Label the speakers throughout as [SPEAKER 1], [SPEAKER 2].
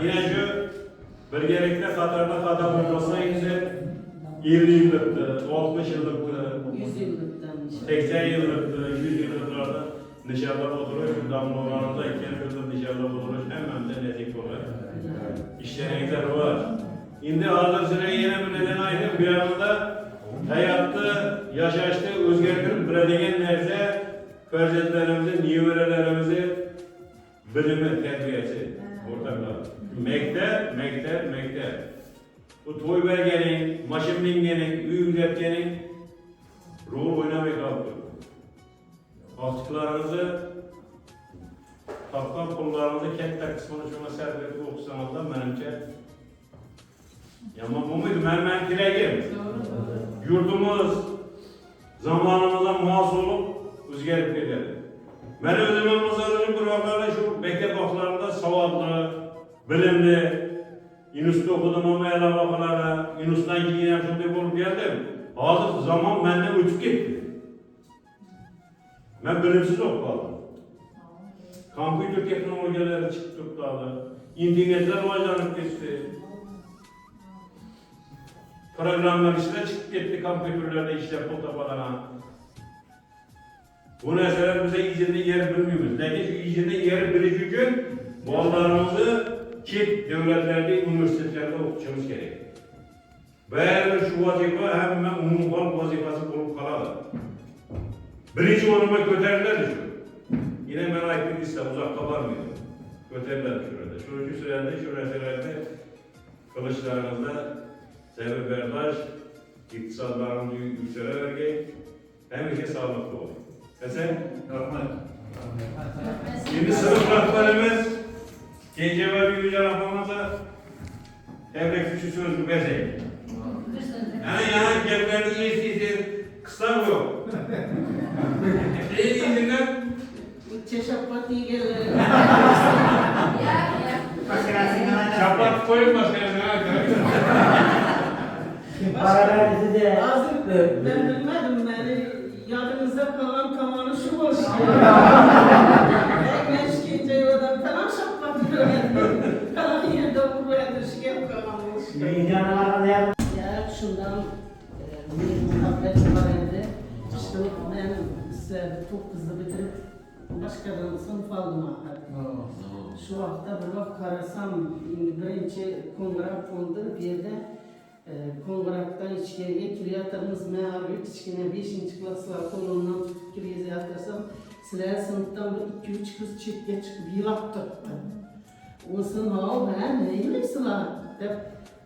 [SPEAKER 1] Yine şu birgelikte Katar'da kadar olsaydı 50 yıllıktı, 60 yıllıktı,
[SPEAKER 2] 100 yıllıktan
[SPEAKER 1] 80 yıllıktı, 100 yıllıklarda nişanlar oturuş, damlalarında 2 yıllık nişanlar oturuş hemen de nezik olur. İşlerinize var. Şimdi hazır süre yine bir neden aydın bir anda hayatta yaşaştı, özgürlük bilediğin nerede ferzetlerimizi, niverelerimizi bilimi, terbiyesi ortaklar. Mektep. Bu toy belgenin, maşın bingenin, üy üretkenin rol oynamayı kalktı. Artıklarınızı, tapkan pullarınızı kentler kısmını şuna serbest okusanızdan benimce yaman bu muydu? Ben dileğim. Yurdumuz zamanımızdan muhas olup özgürlük gider. Ben özümün mızarını bırakarla şu mektep haklarında savadlı, bilimli, Yunus'ta okudum ama ele bakalara, Yunus'tan giyinen şunda bulup geldim. Hazır zaman benden uçup gitti. Ben bilimsiz okudım. Kompütür teknolojileri çıktı tutardı. İnternetler vacanıp geçti. Programlar işte çıktı gitti kompütürlerde işte fotoğraflarına. Bu meseleler bize iyicinde yer bilmiyoruz. Lakin şu iyicinde yer bilici için bağlarımızı çift devletlerde, üniversitelerde okutmamız gerek. Böyle şu vazife hemen umumkal vazifesi olup kaladı. Birinci onuma köteriler şu. Yine ben ayıp istem uzakta varmıyor. Köteriler şurada. Şu sürede, şu meselelerde kılıçlarınızda sebep berdaş, iktisadlarımızı yükselerek hem ülke sağlıklı olur. Sen? Rahmet. Şimdi sınıf rahmetimiz Gence ve Büyüce Rahman'da evre küçük sözlü bezey. Yani ceblerini iyisi kısa mı yok? İyi izinden
[SPEAKER 2] Çeşapat iyi gelir.
[SPEAKER 1] şapat koyun maskarasına.
[SPEAKER 2] Azim, ben bilmedim beni. Yadınızda kalan kamanı şu boş. Ben şikayet yoldan falan şapatı öğrendim. Kalan yerde buraya düşken kalan boş. Ya şundan bir muhabbet var idi. İşte ben size çok hızlı bitirip başkadan sınıf aldım artık. Şu hafta bir bak karasam birinci kongrak fondu bir yerde kongraktan içkiye kiryatırımız meğer içkine 5. klaslar kolonundan kiriyeze yatırsam sizler sınıftan bir 2-3 kız çiftke çıkıp yılap tuttu. Olsun ha ben neyim sıla hep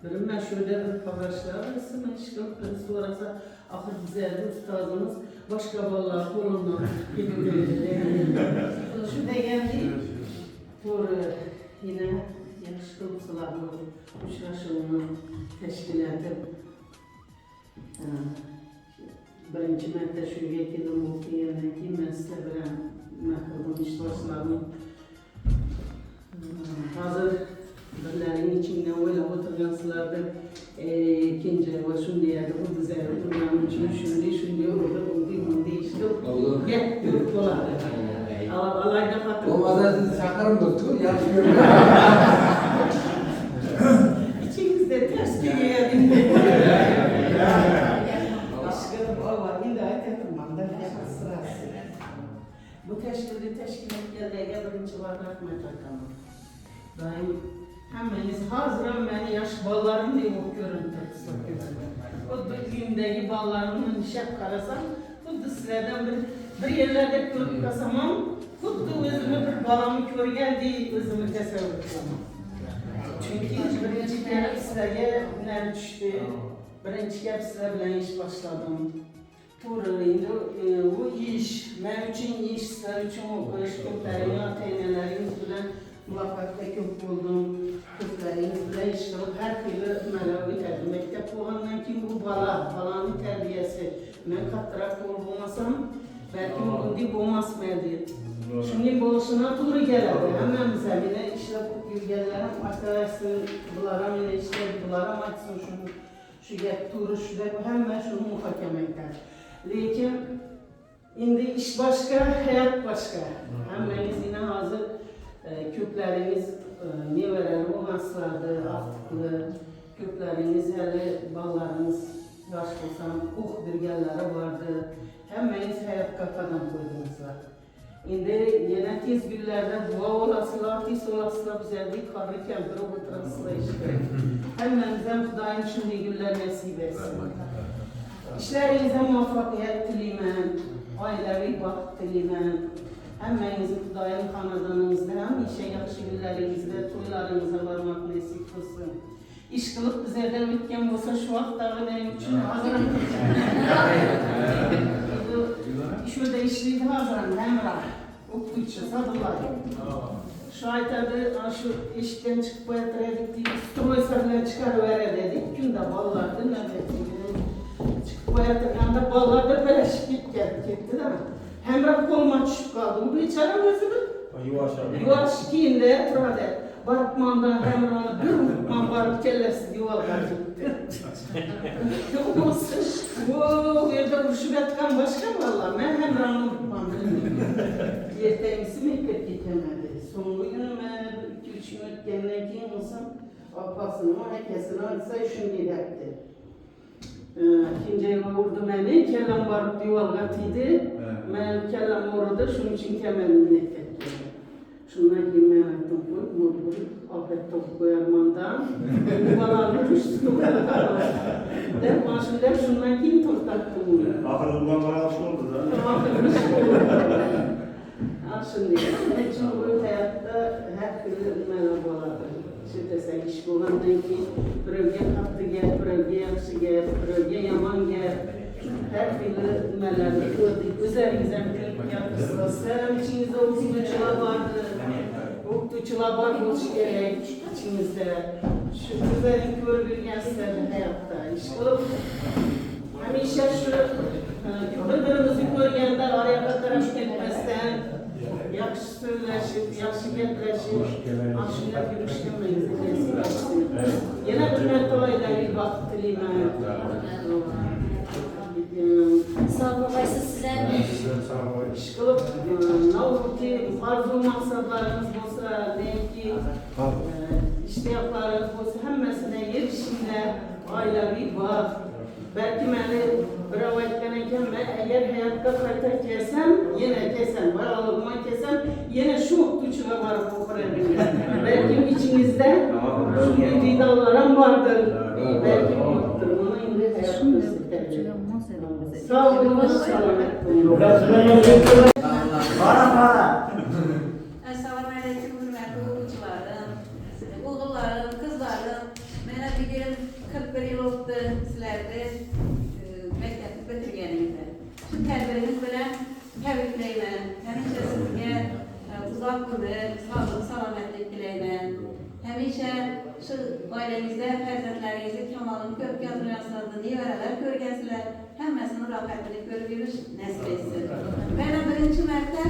[SPEAKER 2] benim ben şöyle bir kavraşlar arasında işgal sonrası ahır güzeldi ustazımız başka vallahi kolondan gidiyor. Şu da geldi. Doğru yine yakışıklı sılarını uçraşımını teşkil edip birinci madde şu getirdim okuyandaki mesleğe mahkumum işbaşlarını hazır birlerin içinde öyle oturgansılardır ikinci ve şunu yerde bu düzeyde durmanın için şunu orada bunu işte gel yürüp dolar. Alayda hatır.
[SPEAKER 3] O mazatını sakarım doktor, yapmıyorum.
[SPEAKER 2] İçinizde ters dünyaya dinleyin. Aşkım baba hidayet etmem de sırası. Bu teşkil etkenlerine birinci var rahmet hakkım. Daim hemmeniz hazıram beni yaş ballarım diye okuyorum tırsakıyorum. O düğümdeki ballarımın şap karasam, bu sizlerden bir yerlerde görüp kasamam, kutlu özümü bir balamı körgen değil, özümü tesevvür etmem. Çünkü birinci kere sizlere ne düştü, birinci kere sizlerle iş başladım. Tuğruluydu, bu iş, ben için iş, sizler için okuş, köklerini, ateyneleriniz bilen muvaffakiyet çok buldum. Köklerinizle iş kılıp her türlü melavi terbiye. Mektep olandan ki bu balanın terbiyesi. Ben kattırak olmasam, belki bugün de olmazmaydı. Şimdi boşuna tuğru gelirdi. Hemen bize bile işte bu gülgelerim, arkadaşsın, bularım yine işte bularım açsın şunu. Şu gel tuğru şu da hemen şunu muhakeme eder. Lakin şimdi iş başka, hayat başka. Hemmeniz yine hazır kökleriniz neveleri olmaslardı, artıqlı, köpləriniz, hələ ballarınız yaş olsam, bir gəlləri vardı. Həmməniz həyat qaqadan qoydunuzlar. İndi yenə tez günlərdə dua olasılar, tez olasılar, bizədik, qarı kəmpiri oturasılar işte. Həmmənizdən Xudayın üçün günlər nəsib etsin. İşlərinizə muvaffaqiyət diləyəm, ailəvi vaxt diləyəm. Həmmənizin Xudayın xanadanınızda, həmişə yaxşı günlərinizdə, toylarınıza varmaq nəsib olsun. İş qılıb bizərdən ötkən olsa şu vaxt dağı mənim üçün hazıram. Şurada işliydi hazıram, Əmrah, okuyucu, Sadullah. Şu aytadı, şu işten çıkıp bayatıraydık deyip, stroysa bile çıkarıverer dedik. Günde ballardı, ne dedik? Çıkıp bayatırken ballar da beleşik gitti değil mi? Əmrah koluma düşüp kaldı, bu içerim özünü. Yuvaş giyinde, burada. Barıkmandan Əmrah'ı bir unutman barıp kellesi yuvalgar gitti. Bu yerde vuruşup yatkan başka valla, ben Əmrah'ı unutmam. Yertengisi mekep getemedi. Sonlu günüme 2-3 gün ötkenden keyin olsam, apasını, herkesini alsa işin giderdi. İkinci eve vurdu beni, kellem barıp yuvalgatıydı. Ben kellem uğradı, şunun için kemerini nefrettim. Şundan kim mehmettim koyup, mutlu, afet topu koyarmandan, yuvalarını düştüm. Ben maşinler şundan kim tortaktım bunu?
[SPEAKER 1] Ahırlıktan bana hoş oldu da.
[SPEAKER 2] Şimdi, için bu hayatta her türlü merhaba olardı. Şimdi sen iş bulandan ki, bölge kaptı gel, bölge yakşı gel, bölge yaman gel. Her türlü mellerini gördük. Üzerimize bir yapısınız. Selam içinizde okuyucular vardı. Okuyucular var, hoş gerek içinizde. Şu güzelin görülgen sizlerin hayatta. İş olup, hemşe şu birbirimizi görgende araya bakarak gitmezden, yaxşı söyleşip, yaxşı getleşip, aşıyla görüşkənməyinizi kesip etsin. Yine bir mərtəbəylə bir vaxt diləyəm.
[SPEAKER 4] Sağ olun, sizler.
[SPEAKER 2] İş qılıb, ne olur ki, arzu maksatlarınız olsa, deyim ki, iştiyaklarınız olsa, həmməsinə yerişində ailəvi vaxt. Belki beni bravo etkenken ben eğer hayatta kayta kesem, yine kesem, varalığıma kesem, yine şu okuyucuya varıp okuyabilirim. Belki içinizde şu vidalarım vardır. Belki yoktur. Bunu indi hayat gösterir. Sağ olun, selamet olun.
[SPEAKER 4] Esselamu Aleyküm hürmetli oğulcularım, oğullarım, kızlarım. Mənə bir gün 41 yıl oldu sizlərdə məktəbdə bitirgənimdə. Şu tərbiyəniz bilən təbrikləyəm, həmişə sizə uzaq ömür, sağlıq, salamətllik diləyəm. Həmişə şu ailəmizdə fərzəndlərinizi Kamalın köp yazılıyasınızda nevərələr görgəsilər, həmməsinin rafətini görgülüş nəsib etsin. Mənə birinci mərtə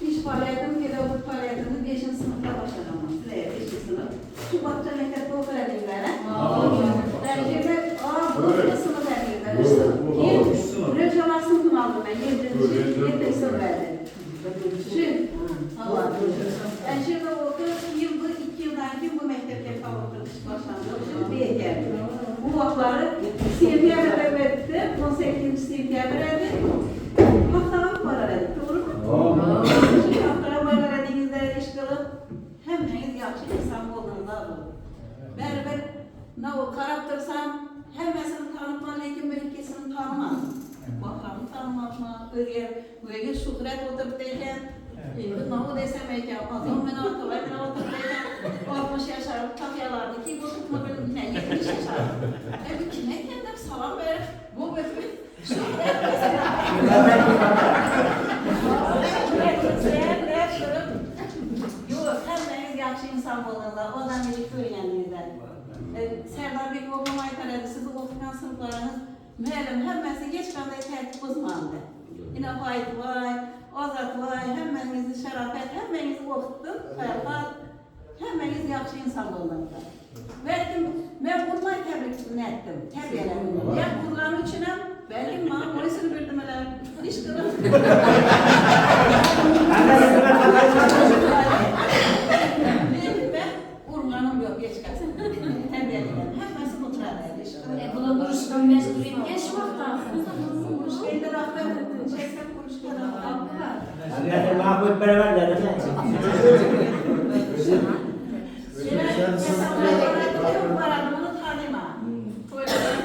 [SPEAKER 4] iş fəaliyyətim, pedagog fəaliyyətimi 5-ci sınıfda başladım. Sizlərə 5-ci sınıf. Şu bakça məktəbdə oxuyadım mənə. Dərəcədə bu sınıf əməklər. Rəcalar sınıfını aldım mən, 7-ci sınıf verdim. Allah. Ben şimdi okudum, bu 2 yıldan ki bu mektepte kavukta başlandı. Şimdi B'ye geldim. Bu vaxtları sentyabrda verdi, 18-ci sentyabr idi. Haftalık para verdi, doğru mu? Şimdi haftalık para verdiğinizde iş kılıp həmməniz yaxşı insan olduğunda olur. Bərabər, nə o karaktersam, həmməsini tanıtma, lakin bir ikisini tanımadım. Baxamı tanımadım, öyle şuhrət oturup deyken, ne o desem eyken, azam mənə atılay, mənə oturup deyken, 60 yaşarım, tafiyalardı ki, bu tutma benim 70 yaşarım. Bu kime kendim salam verip, bu böyle şuhrət mesela. Yok, həmməniz yaxşı insan olurlar, odan biri görgənliyizdən. Sərdar Bey oğlum aytələdi, sizi oxuyan sınıflarınız, müəllim, həmməsi geç qanday tərtib uzmandı. Yine Vahid vay, Azat vay, həmmənizi şərafət, həmmənizi oxutdum, xəyafat, həmməniz yaxşı insan olurlar. Belki mən bunlar təbrikini etdim, tərbiyələdim. Ya bunların üçünəm, belki bana polisini bildirmələr, iş qılır.
[SPEAKER 5] Bunun duruşundan mecburiyim geçmekten.
[SPEAKER 4] Kuruşkayda rahmet ettim. Çeksem kuruşkayda rahmet var.
[SPEAKER 6] Sizlerle Mahmut beraber geldi.
[SPEAKER 4] Bunu tanıma. Toylar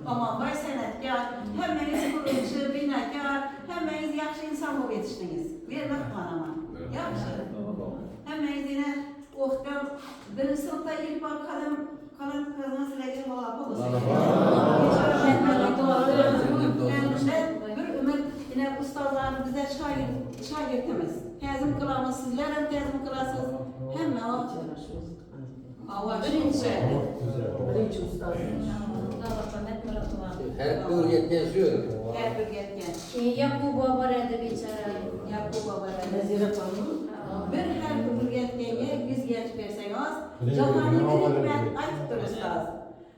[SPEAKER 4] aman vay senetkar, hemmeniz kuruluşu, binakar, hemmeniz yaxşı insan olup yetiştiniz. Vermek bana. Yaxşı. Hemmeniz yine okuyan, birinci sınıfta ilk bak kalan kızına silahı valapı olsun. Bir ümit yine ustalar bize şagirdimiz. Tezim kılamız sizler hem tezim kılasız. Hem o avaş verdi.
[SPEAKER 2] Birinci ustaz.
[SPEAKER 3] Her bir yetken suyor.
[SPEAKER 4] Her bir yetken.
[SPEAKER 5] Yakup baba redi biçare.
[SPEAKER 4] Yakup baba
[SPEAKER 2] Nezire Hanım.
[SPEAKER 4] bir her bir yetkenge yüz genç verseniz, cahani bir hikmet aytıp durursunuz.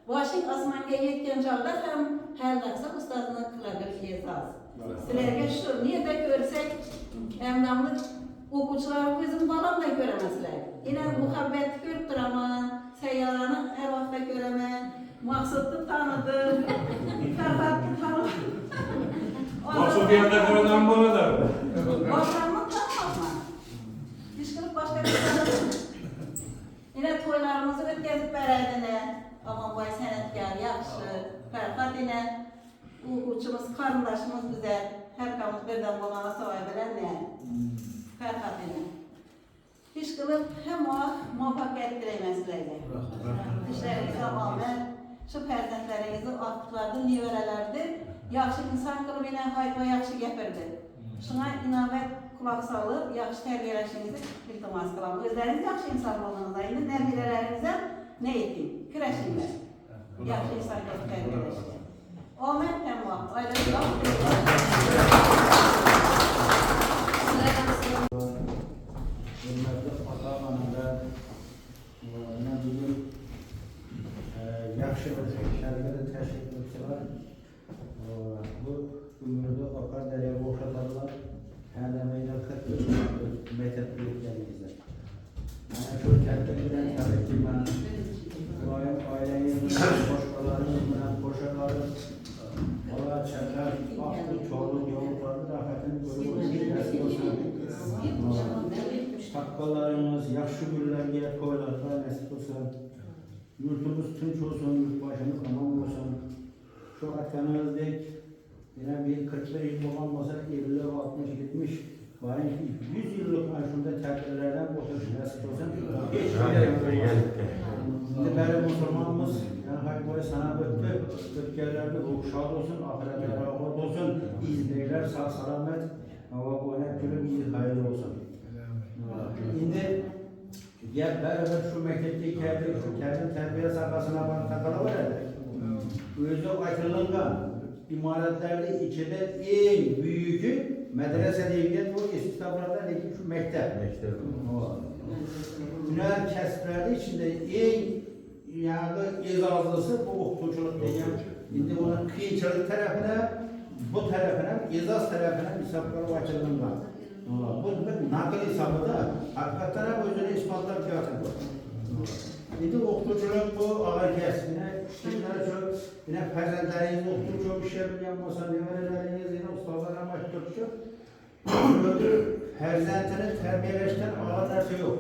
[SPEAKER 4] Başın asmanga yetken çağda hem her naksa ustazını kılabilir yesaz. Sizlerge şu, niye de görsek, emnamlı okuçular bizim balam da göremezler. Yine muhabbet görüp duraman, seyyalanı her vakta göremen, maksatlı tanıdı, ferhatlı tanıdı.
[SPEAKER 1] Maksud yanında kırılan bana da.
[SPEAKER 4] Başlarımı tanımaz mı? Dişkılıp başka bir tanıdım. Yine toylarımızı ötkazıp verədine, aman vay senetkar, yaxşı, ferhat yine, uçumuz, karındaşımız güzel, her kamız birden bulana savay bilen ne? Ferhat yine. Dişkılıp hem o muvaffakiyet dileyməsizləydi. Dişlərinize amen, şu perzentlerinizi aktılardı, niverelerdi, yaxşı insan kılıp yine hayfa yaxşı gepirdi. Şuna inavət kulak salıb, yaxşı tərbiyələşinizi iltimas qılam. Özləriniz yaxşı insan olmanıza, indi nəbilərinizə nə etdin? Kirəşinlər. Yaxşı insan qılıb tərbiyələşin. Amen, təmva.
[SPEAKER 6] Hürmetli Ataman'da ne bileyim yaxşı bir şərbədə təşkilatçılar bu ümrüdə akar dərəyə boşadarlar. Hələməylə 40 metr büyüklüğümüzde. Yani şu tədbirdən tabii ki ben ailemizin başkalarının koşakarım. Ola çəkər, axlı, çolun, yollarını rahatını görüp takkalarımız, yaxşı günlərə, toylarda nəsib olsun. Yurtumuz tünç olsun, yurtbaşımız aman olsun. Şu atkanımızdayıq. Yine bir 41 yıl olmasa 50, 60, 70, bari 100 yıllık şunda tədbirlərdən oturuş nəsib olsun. Şimdi bəli Müslümanımız, yani hayboy sana öptü, öpkərlərdə ruhşad olsun, ahirətə rahat olsun, izleyler, sağ salamet, hava boyuna gülüm, iyi hayırlı olsun. Şimdi gel beraber şu mektepte geldik, şu kendim terbiye sahasına bana takala verdik. Özü açılınca imaretlerde içinde en büyükü medrese değil bu İstanbul'da şu mektep. Ünel kesplerde içinde en yani izazlısı bu okutuluk diyeceğim. Şimdi onun kıyıçılık tarafına, bu tarafına, izaz tarafına misafirleri açılınca. Bu nakil hesabı da hakikaten özünü ispatlar fiyatı. Şimdi okutuluk bu ağır kesmine, şimdiler çok yine perzentleriniz okutuluk bir şey yapmasa, nevereleriniz yine ustazlar amaçlı çok. Ödül perzentini terbiyeleşten ağır dersi yok.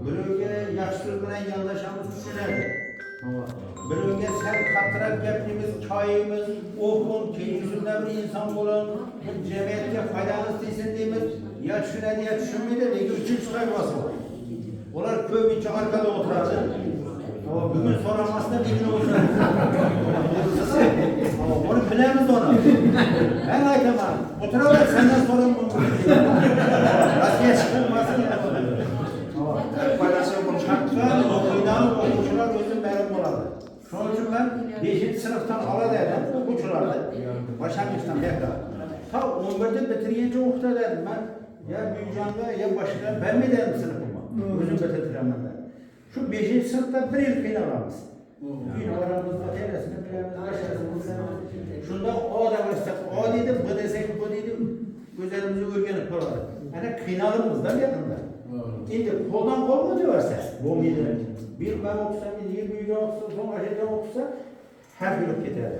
[SPEAKER 6] Bölümge yaşlılığına yandaşamız düşünerdi. Bölümge sen katırak yaptığımız çayımız, okun, keyifsizde bir insan olun, cemiyette faydanız değilsindiğimiz ya şuna diye düşünmedi de üçüncü kaybası var. Onlar köy içi arkada oturardı. Bugün soramazsa bir gün olsun. Onu bilemiz onu. Ben aytamam. Oturalım senden sonra bunu. Nasıl çıkılmasın ya. Şartlar, okuydan okuyucular gözüm benim oladı. Şunun için ben 5. sınıftan aladaydım, okuyuculardı. Başlangıçtan tekrar. Ta 11'de bitiriyince okuldaydım ben. Ya Büyücan'da ya başka, ben mi dedim sınıfıma? Gözüm bitirtilemem ben. Şu 5. sınıfta bir yıl kıyın aramız. Bir aramızda teresine, bir aramızda aşağısında. Şunda o da başladık, o dedim, bu desek, bu dedim. Gözlerimizi örgenip koyalım. Yani kıyınalımızdan yakında. Şimdi koldan kol mu diyorsa, bu mide, Bir ben okusam, bir 20 gün okusam, son aşağıdan okusam her gün gider.